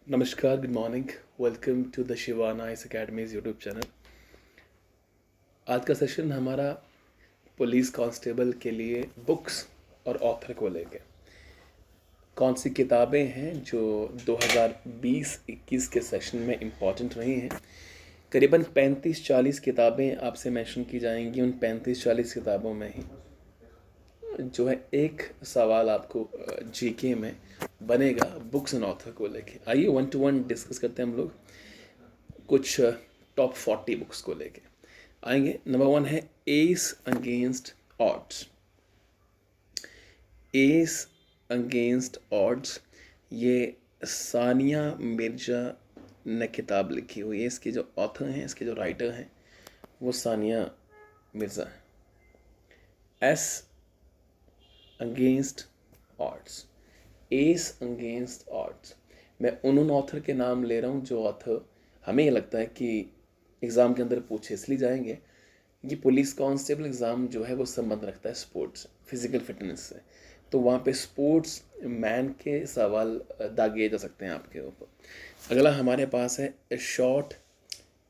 नमस्कार, good morning. Welcome to the Shivana IAS academy's YouTube channel. आज का सेशन हमारा पुलिस कांस्टेबल के लिए बुक्स और ऑथर को लेके कौन सी किताबें हैं जो 2020-21 के सेशन में इम्पॉर्टेंट रही हैं। करीबन 35-40 किताबें आपसे मेंशन की जाएंगी। उन 35-40 किताबों में ही जो है एक सवाल आपको जीके में बनेगा बुक्स एंड ऑथर को लेके। आइए 1 to 1 डिस्कस करते हैं हम लोग कुछ टॉप 40 बुक्स को लेके। आएंगे। नंबर 1 है S against odds. S against odds, ये सानिया मिर्जा ने किताब लिखी हुई है। इसके जो ऑथर हैं, इसके जो राइटर हैं, वो सानिया मिर्ज़ा है। S against odds, S against odds. मैं उन ऑथर के नाम ले रहा हूँ जो ऑथर हमें ये लगता है कि एग्ज़ाम के अंदर पूछे, इसलिए जाएंगे। ये पुलिस कांस्टेबल एग्ज़ाम जो है वो संबंध रखता है स्पोर्ट्स, फिजिकल फिटनेस से, तो वहाँ पे स्पोर्ट्स मैन के सवाल दागे जा सकते हैं आपके ऊपर। अगला हमारे पास है a shot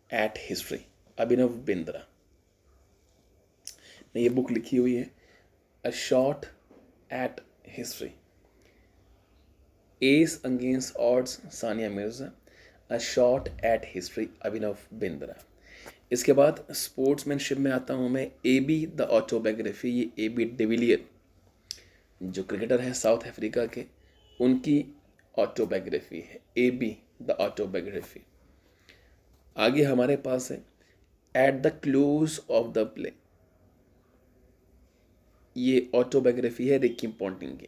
at history, Abhinav Bindra ने ये बुक लिखी हुई है। A shot at history, ace against odds Sania Mirza, a shot at history Abhinav Bindra. इसके बाद स्पोर्ट्समैनशिप में आता हूँ मैं। ए बी द ऑटोबायोग्राफी, ये ए बी डिविलियर जो क्रिकेटर है साउथ अफ्रीका के, उनकी ऑटोबायोग्राफी है ए बी द ऑटोबायोग्राफी। आगे हमारे पास है at the close of the play, ये ऑटोबायोग्राफी है रिकी पॉन्टिंग की,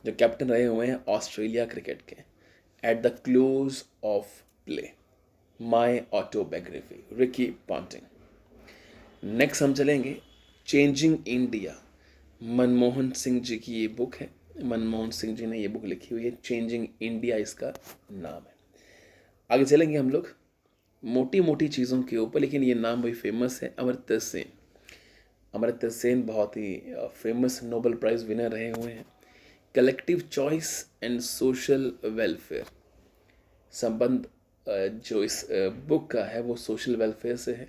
जो कैप्टन रहे हुए हैं ऑस्ट्रेलिया क्रिकेट के। At the close of play, my autobiography, Ricky Ponting. Next हम चलेंगे चेंजिंग इंडिया, मनमोहन सिंह जी की ये बुक है। मनमोहन सिंह जी ने ये बुक लिखी हुई है, चेंजिंग इंडिया इसका नाम है। आगे चलेंगे हम लोग मोटी मोटी चीज़ों के ऊपर, लेकिन ये नाम भी फेमस है, अमर्त्य सेन। अमर्त्य सेन बहुत ही फेमस नोबेल प्राइज़ विनर रहे हुए हैं। Collective choice and social welfare, संबंध जो इस बुक का है वो सोशल वेलफेयर से है।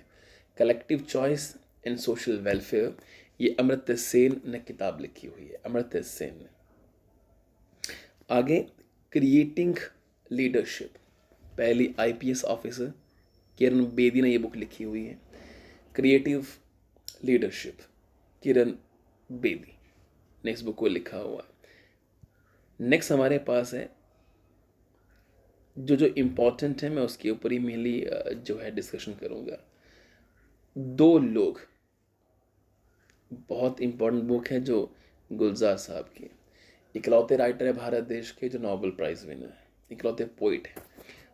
Collective choice and social welfare, ये अमर्त्य सेन ने किताब लिखी हुई है, अमर्त्य सेन ने। आगे क्रिएटिंग लीडरशिप, पहली आईपीएस ऑफिसर किरण बेदी ने ये बुक लिखी हुई है। क्रिएटिव लीडरशिप, किरण बेदी ने इस बुक को लिखा हुआ है। नेक्स्ट हमारे पास है जो जो इम्पोर्टेंट है, मैं उसके ऊपर ही मेनली जो है डिस्कशन करूँगा। दो लोग, बहुत इम्पोर्टेंट बुक है जो गुलजार साहब की, इकलौते राइटर है भारत देश के जो नोबेल प्राइज़ विनर है, इकलौते पोइट है।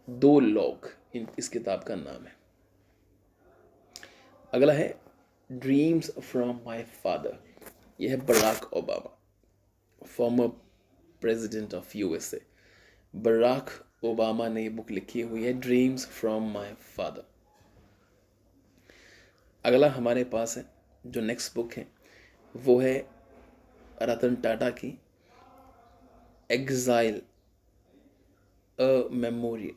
दो लोग इस किताब का नाम है। अगला है ड्रीम्स फ्रॉम माई फादर, यह है Barack Obama, former president of USA. Barack Obama ने ये बुक लिखी हुई है, ड्रीम्स फ्रॉम माई फादर। अगला हमारे पास है जो नेक्स्ट बुक है वो है रतन टाटा की एग्जाइल अ मेमोरियल।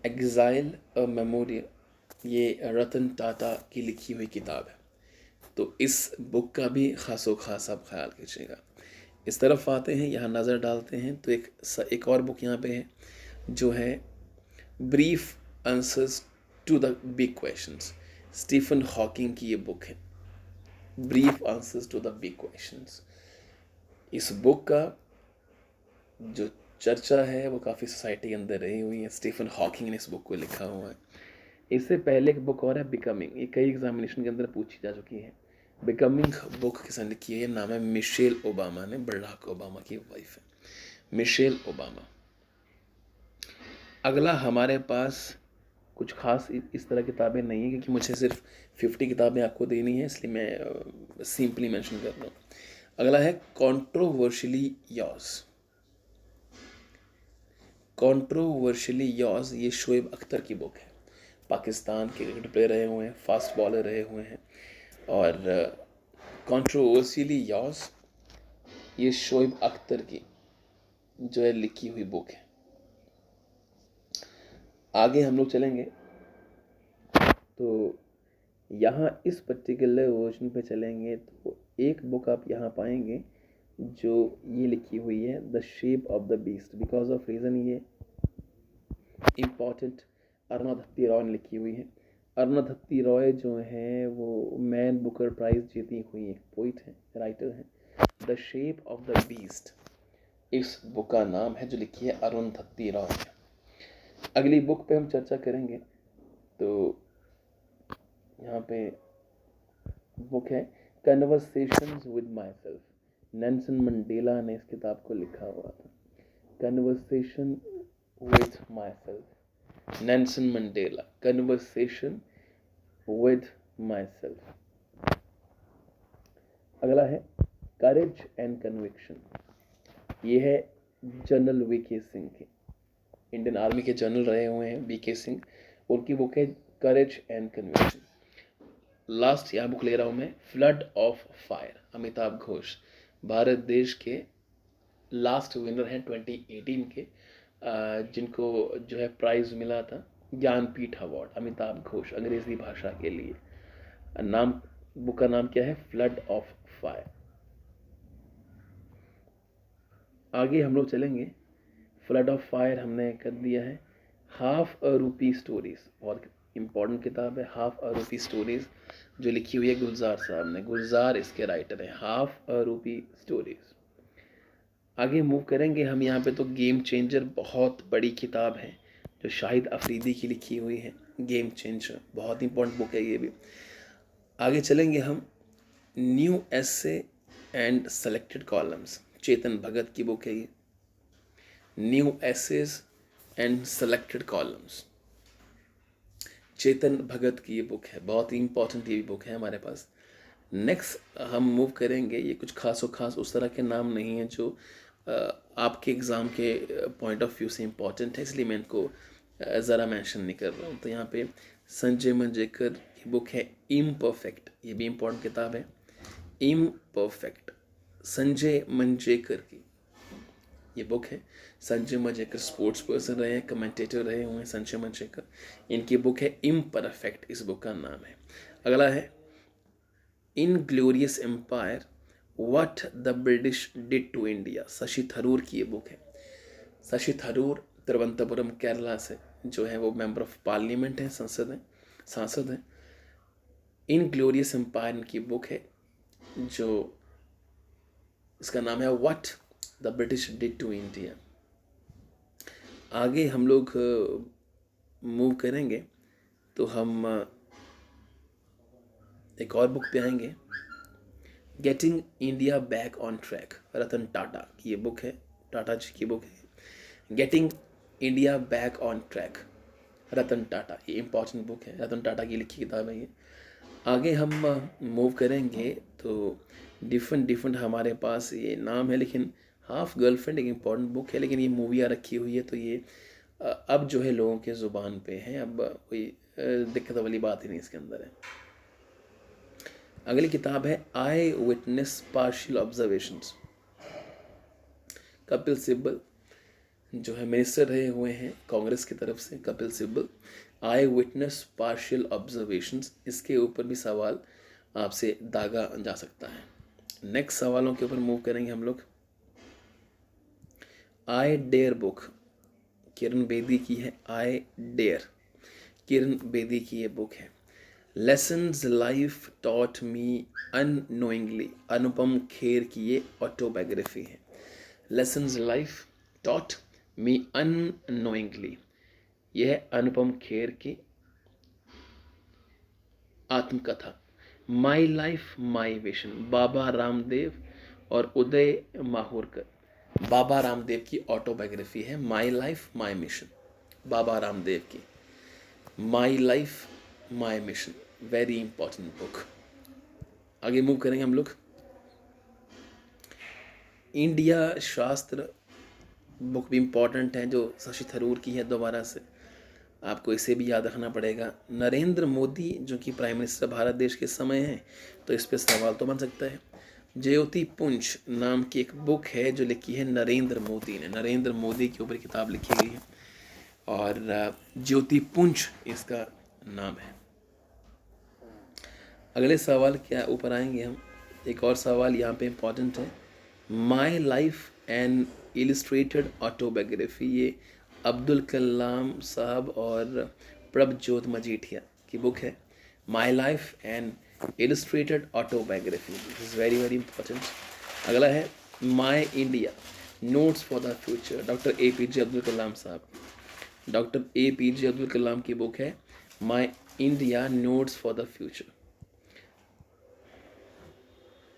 एग्जाइल अ मेमोरियल, ये रतन टाटा की लिखी हुई किताब है, तो इस बुक का भी खासो खास आप ख्याल कीजिएगा। इस तरफ आते हैं, यहाँ नज़र डालते हैं तो एक और बुक यहाँ पे है जो है brief answers to the big questions. Stephen Hawking की ये बुक है, brief answers to the big questions. इस बुक का जो चर्चा है वो काफ़ी सोसाइटी के अंदर रही हुई है। स्टीफन हॉकिंग ने इस बुक को लिखा हुआ है। इससे पहले एक बुक और है बिकमिंग, ये कई एग्जामिनेशन के अंदर पूछी जा चुकी है। बिकमिंग बुक किसने लिखी है, ये नाम है मिशेल ओबामा ने, बराक ओबामा की वाइफ है मिशेल ओबामा। अगला हमारे पास कुछ खास इस तरह किताबें नहीं है, क्योंकि मुझे सिर्फ 50 किताबें आपको देनी है, इसलिए मैं सिंपली मेंशन कर रहा हूँ। अगला है कॉन्ट्रोवर्शियली योर्स। कॉन्ट्रोवर्शियली योर्स, ये शोएब अख्तर की बुक है। पाकिस्तान के क्रिकेट प्लेयर रहे हुए हैं, फास्ट बॉलर रहे हुए हैं। और कॉन्ट्रोवर्शियली योर्स, ये शोएब अख्तर की जो है लिखी हुई बुक है। आगे हम लोग चलेंगे तो यहाँ इस पर्टिकुलर वर्जन पे चलेंगे तो एक बुक आप यहाँ पाएंगे जो ये लिखी हुई है the shape of the beast. Because of reason ये इम्पॉर्टेंट अरुणधत्ती रॉय ने लिखी हुई है। अरुणधत्ती रॉय जो है वो मैन बुकर प्राइज जीती हुई एक पोइट है, राइटर है। The shape of the beast इस बुक का नाम है जो लिखी है अरुणधत्ती रॉय ने। अगली बुक पे हम चर्चा करेंगे तो यहाँ पे बुक है conversations with my self. Nelson Mandela ने इस किताब को लिखा हुआ था। Conversation with my self, Nelson Mandela, conversation with my self. अगला है करेज एंड कन्विक्शन। ये है जनरल वीके सिंह की, इंडियन आर्मी के जनरल रहे हुए हैं वीके सिंह। उनकी बुक है करेज एंड कन्विक्शन। लास्ट यहाँ बुक ले रहा हूँ मैं, flood of fire, Amitabh Ghosh. Bharat देश के लास्ट विनर हैं 2018 के, जिनको जो है प्राइज मिला था ज्ञानपीठ अवार्ड, अमिताभ घोष, अंग्रेजी भाषा के लिए। नाम बुक का नाम क्या है? Flood of fire. आगे हम लोग चलेंगे, फ्लड ऑफ फायर हमने कर दिया है। हाफ अ रूपी स्टोरीज, बहुत इंपॉर्टेंट किताब है हाफ अ रूपी स्टोरीज, जो लिखी हुई है गुलजार साहब ने। गुलजार इसके राइटर हैं, हाफ अ रूपी स्टोरीज। आगे मूव करेंगे हम यहाँ पे तो गेम चेंजर, बहुत बड़ी किताब है जो शाहिद अफरीदी की लिखी हुई है। गेम चेंजर बहुत इंपॉर्टेंट बुक है ये भी। आगे चलेंगे हम, new essay and selected columns, Chetan Bhagat की बुक है ये। New essays and selected columns, Chetan Bhagat की ये बुक है, बहुत ही इंपॉर्टेंट ये बुक है हमारे पास। नेक्स्ट हम मूव करेंगे, ये कुछ खास उस तरह के नाम नहीं है जो आपके एग्ज़ाम के पॉइंट ऑफ व्यू से इम्पॉर्टेंट है, इसलिए मैं इनको ज़रा मेंशन नहीं कर रहा हूँ। तो यहाँ पे संजय मंजेकर की बुक है इम्परफेक्ट, ये भी इम्पॉर्टेंट किताब है। इम्परफेक्ट, संजय मंजेकर की ये बुक है। संजय मंजेकर स्पोर्ट्स पर्सन रहे हैं, कमेंटेटर रहे हुए हैं संजय मंजेकर। इनकी बुक है इम्परफेक्ट, इस बुक का नाम है। अगला है inglorious empire, what the British did to India, Shashi Tharoor की ये बुक है। शशि थरूर तिरुवनंतपुरम केरला से जो है वो मेंबर ऑफ पार्लियामेंट है, सांसद हैं। इनग्लोरियस एम्पायर की बुक है जो इसका नाम है what the British did to India. आगे हम लोग मूव करेंगे तो हम एक और बुक पे आएंगे, getting India back on track, Ratan Tata की ये बुक है, टाटा जी की बुक है। Getting India back on track, Ratan Tata, ये इंपॉर्टेंट बुक है, रतन टाटा की लिखी किताब है ये। आगे हम मूव करेंगे तो डिफरेंट हमारे पास ये नाम है, लेकिन हाफ गर्लफ्रेंड एक इम्पॉर्टेंट बुक है, लेकिन ये मूवियाँ रखी हुई है तो ये अब जो है लोगों के ज़ुबान पे है, अब कोई दिक्कत वाली बात ही नहीं इसके अंदर है। अगली किताब है I witness partial observations, Kapil Sibal जो है मिनिस्टर रहे हुए हैं कांग्रेस की तरफ से, कपिल सिब्बल। आई विटनेस पार्शियल ऑब्जर्वेशंस, इसके ऊपर भी सवाल आपसे दागा जा सकता है। नेक्स्ट सवालों के ऊपर मूव करेंगे हम लोग। I dare book, Kiran Bedi की है, आई डेयर, किरण बेदी की ये बुक है। Lessons life taught me unknowingly, Anupam Kher की ये ऑटोबायोग्राफी है। Lessons life taught me unknowingly, यह है अनुपम खेर की आत्मकथा। My life my mission, Baba Ramdev और उदय माहुरकर, बाबा रामदेव की ऑटोबायोग्राफी है my life my mission, Baba Ramdev की my life my mission, very important book. आगे मूव करेंगे हम लोग, इंडिया शास्त्र बुक भी इम्पॉर्टेंट है जो शशि थरूर की है, दोबारा से आपको इसे भी याद रखना पड़ेगा। नरेंद्र मोदी जो कि प्राइम मिनिस्टर भारत देश के समय हैं तो इस पर सवाल तो बन सकता है। ज्योति पुंज नाम की एक बुक है जो लिखी है नरेंद्र मोदी ने। नरेंद्र मोदी के ऊपर किताब लिखी गई है और ज्योति पुंज इसका नाम है। अगले सवाल क्या ऊपर आएंगे हम। एक और सवाल यहाँ पे इम्पोर्टेंट है, my life an illustrated autobiography. ये अब्दुल कलाम साहब और प्रभजोत मजीठिया की बुक है, my life an illustrated autobiography. This is very very important. अगला है my India notes for the future, doctor A P J Abdul Kalam sahab. Doctor A P J Abdul Kalam की book है my India notes for the future.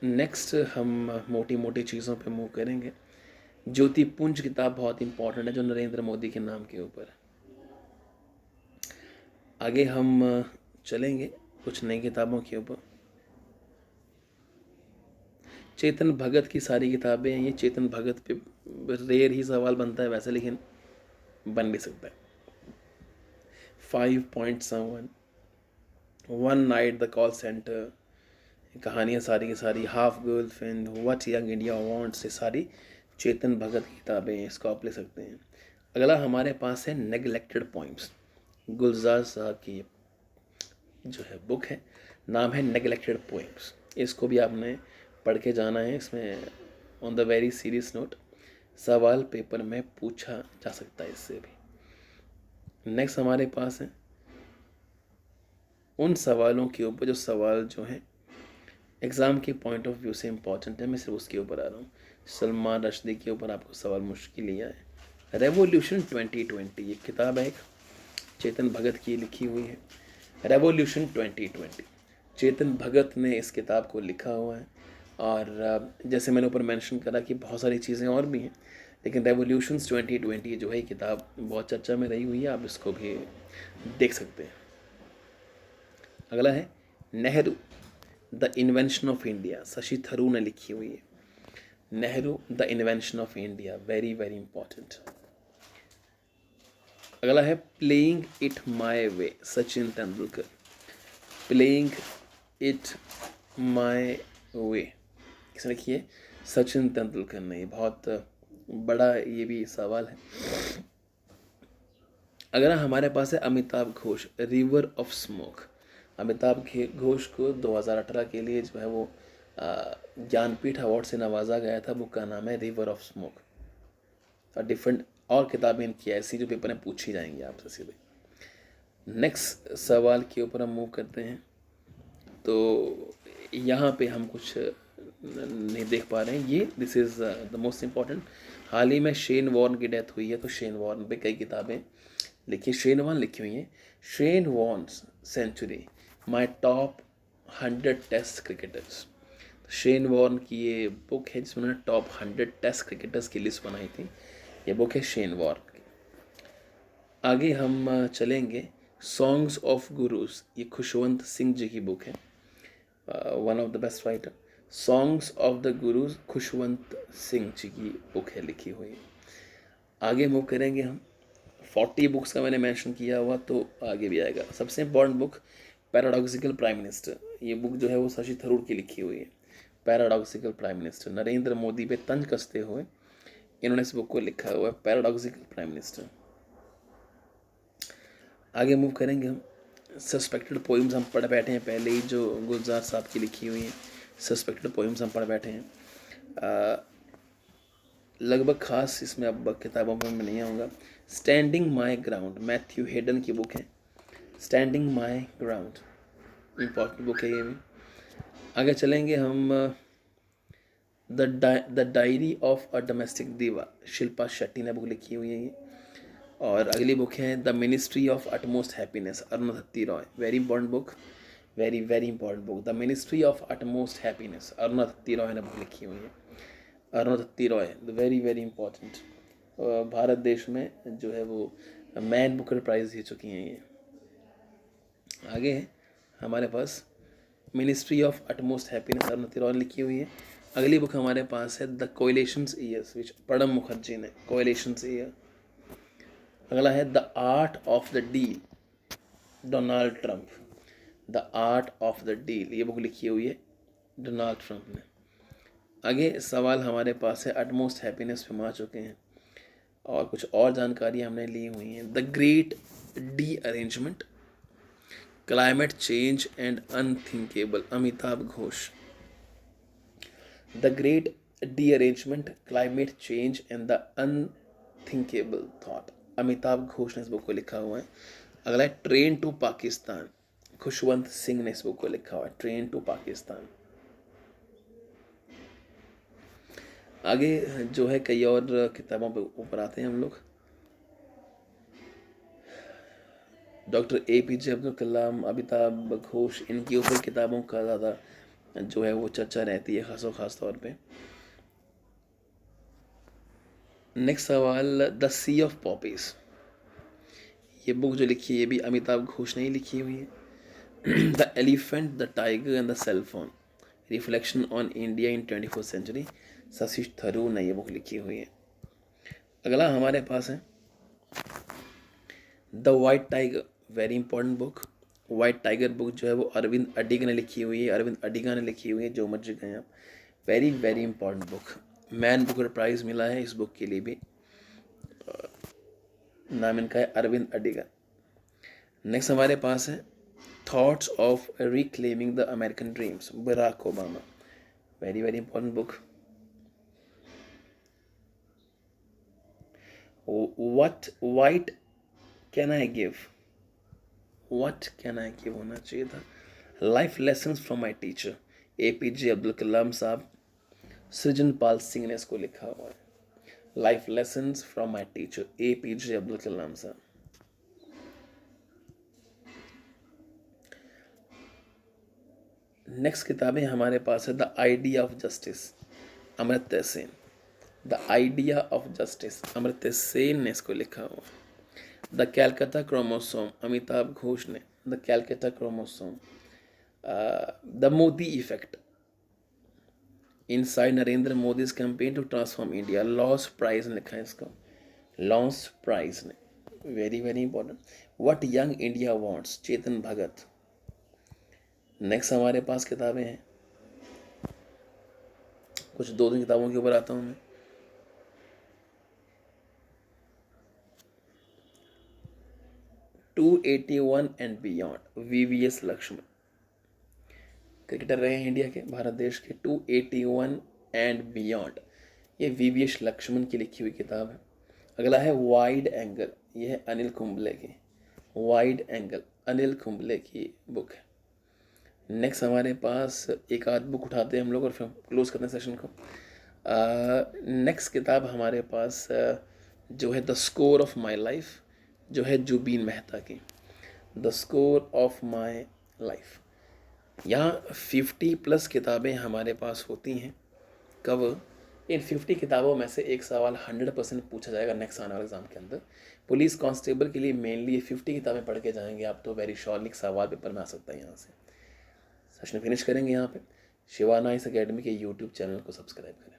Next हम मोटी मोटी चीज़ों पे move करेंगे। ज्योति पुंज किताब बहुत इंपॉर्टेंट है जो नरेंद्र मोदी के नाम के ऊपर है। आगे हम चलेंगे कुछ नई किताबों के ऊपर। चेतन भगत की सारी किताबें हैं। ये चेतन भगत पे रेयर ही सवाल बनता है वैसे, लेकिन बन भी सकता है। 5.7 one night the call centre, कहानियाँ सारी की सारी, half girlfriend, what young India wants, ये सारी चेतन भगत की किताबें हैं, इसको आप ले सकते हैं। अगला हमारे पास है नेगलेक्टेड पोइम्स, गुलजार साहब की जो है बुक है, नाम है नेगलेक्टेड पोइम्स। इसको भी आपने पढ़ के जाना है। इसमें on the very serious note सवाल पेपर में पूछा जा सकता है इससे भी। नेक्स्ट हमारे पास है उन सवालों के ऊपर जो सवाल जो है एग्ज़ाम के पॉइंट ऑफ व्यू से इम्पॉर्टेंट है, मैं सिर्फ उसके ऊपर आ रहा हूँ। सलमान रश्दी के ऊपर आपको सवाल मुश्किल ही आए। रेवोल्यूशन 2020 ये किताब है, एक चेतन भगत की लिखी हुई है। रेवोल्यूशन 2020 चेतन भगत ने इस किताब को लिखा हुआ है। और जैसे मैंने ऊपर मेंशन करा कि बहुत सारी चीज़ें और भी हैं, लेकिन रेवोल्यूशंस 2020 जो है किताब बहुत चर्चा में रही हुई है, आप इसको भी देख सकते हैं। अगला है Nehru the invention of India, Shashi Tharoor ने लिखी हुई है। Nehru the invention of India, very very important. अगला है playing it my way, Sachin Tendulkar. Playing it my way किसने लिखी है? सचिन तेंदुलकर ने। बहुत बड़ा ये भी सवाल है। अगर हमारे पास है Amitabh Ghosh, river of smoke. Amitabh Ghosh को 2018 के लिए जो है वो ज्ञानपीठ अवार्ड से नवाजा गया था। बुक का नाम है रिवर ऑफ स्मोक। और डिफरेंट और किताबें इनकी ऐसी जो पेपर में पूछी जाएंगी आपसे सीधे। नेक्स्ट सवाल के ऊपर हम मूव करते हैं। तो यहाँ पे हम कुछ नहीं देख पा रहे हैं। ये this is the most important. हाल ही में शेन वॉर्न की डेथ हुई है, तो शेन वॉर्न पे कई किताबें लिखी, शेन वॉर्न लिखी हुई हैं। Shane Warne's century, my top 100 test cricketers. Shane Warne की ये बुक है जिसमें उन्होंने टॉप 100 टेस्ट क्रिकेटर्स की लिस्ट बनाई थी। ये बुक है शेन वॉर्न की। आगे हम चलेंगे सॉन्ग्स ऑफ गुरुज, ये खुशवंत सिंह जी की बुक है, one of the best writer. Songs of the gurus Khushwant Singh ji की बुक है लिखी हुई। आगे मूव करेंगे हम। 40 बुक्स का मैंने मेंशन किया हुआ, तो आगे भी आएगा। सबसे important book paradoxical prime minister, ये बुक जो है वो शशि थरूर की लिखी हुई है। Paradoxical prime minister, Narendra Modi पे तंज कसते हुए इन्होंने इस बुक को लिखा हुआ है, पैराडॉक्सिकल प्राइम मिनिस्टर। आगे मूव करेंगे हम। सस्पेक्टेड पोइम्स हम पढ़ बैठे हैं पहले ही, जो गुलजार साहब की लिखी हुई है। सस्पेक्टेड पोइम्स हम पढ़ बैठे हैं। लगभग खास इसमें अब किताबों में मैं नहीं आऊँगा। Standing my ground, Matthew Hayden की बुक है। Standing my ground important book है ये भी। आगे चलेंगे हम। The diary of a domestic दीवा, शिल्पा शेट्टी ने बुक लिखी हुई है ये। और अगली बुक है the ministry of utmost happiness, Arundhati Roy. Very important book, very very important book, the ministry of utmost happiness, Arundhati Roy ने बुक लिखी हुई है। Arundhati Roy very very important. Bharat देश में जो है वो मैन बुकर प्राइज़ जीत चुकी हैं ये। आगे है हमारे पास ministry of utmost happiness, Arundhati Roy लिखी हुई है। अगली बुक हमारे पास है the coalitions years, which Pranab Mukherjee ने, कोएलिशंस ईयर। अगला है the art of the deal, Donald Trump. The art of the deal, ये बुक लिखी हुई है डोनाल्ड ट्रंप ने। आगे सवाल हमारे पास है अटमोस्ट हैप्पीनेस पे हम आ चुके हैं और कुछ और जानकारी हमने ली हुई है। The great D arrangement, climate change and unthinkable, Amitabh Ghosh. The great D arrangement, climate change and the unthinkable thought, Amitabh Ghosh ने इस बुक को लिखा हुआ है। अगला है ट्रेन टू पाकिस्तान, खुशवंत सिंह ने इस बुक को लिखा हुआ है, ट्रेन टू पाकिस्तान। आगे जो है कई और किताबों पे ऊपर आते हैं हम लोग। डॉक्टर APJ अब्दुल कलाम, अमिताभ घोष, इनके ऊपर किताबों का ज़्यादा जो है वो चर्चा रहती है खास तौर पे। नेक्स्ट सवाल, द सी ऑफ पॉपीज, ये बुक जो लिखी है ये भी अमिताभ घोष ने ही लिखी हुई है। The elephant, the tiger and the cell phone, reflection on India in 21st century, Shashi Tharoor ने ये बुक लिखी हुई है। अगला हमारे पास है the white tiger, very important book. White tiger book जो है वो अरविंद अडिगा ने लिखी हुई है, अरविंद अडिगा ने लिखी हुई है, जो मर्जी कहें आप। Very very important book, man Booker prize मिला है इस बुक के लिए भी। नाम इनका है अरविंद अडिगा। नेक्स्ट हमारे पास है thoughts of reclaiming the American dreams, Barack Obama, very very important book. What white can I give, what can I give होना चाहिए था। Life lessons from my teacher, APJ Abdul Kalam sahab, Srijanpal Singh ने इसको लिखा हुआ है। Life lessons from my teacher, APJ Abdul Kalam sahab. Next किताबें हमारे पास है the idea of justice, Amartya Sen. The idea of justice, Amartya Sen ने इसको लिखा हुआ। The Calcutta chromosome, Amitabh Ghosh ने, the Calcutta chromosome. The Modi effect, inside Narendra Modi's campaign to transform India, Lance Price ने लिखा है इसको, लॉस प्राइज ने, very very important. What young India wants, Chetan Bhagat. Next हमारे पास किताबें हैं, कुछ दो तीन किताबों के ऊपर आता हूँ मैं। "281 and beyond", VVS Laxman, cricketer रहे हैं इंडिया के, भारत देश के। 281 एंड बियॉन्ड, ये VVS लक्ष्मण की लिखी हुई किताब है। अगला है वाइड एंगल, ये है अनिल कुंबले की, वाइड एंगल अनिल कुंबले की बुक है। नेक्स्ट हमारे पास एक आध बुक उठाते हैं हम लोग और फिर क्लोज करते हैं सेशन को। नेक्स्ट किताब हमारे पास जो है the score of my life, जो है जुबीन मेहता की, the score of my life. यहाँ 50+ किताबें हमारे पास होती हैं। कब? इन 50 किताबों में से एक सवाल 100% पूछा जाएगा नेक्स्ट आने वाले एग्जाम के अंदर। पुलिस कांस्टेबल के लिए मेनली ये 50 किताबें पढ़ के जाएंगे आप, तो वेरी श्योरली सवाल पेपर में आ सकता है यहाँ से। सेशन फिनिश करेंगे यहाँ पे। शिवाना इस अकेडमी के यूट्यूब चैनल को सब्सक्राइब करें।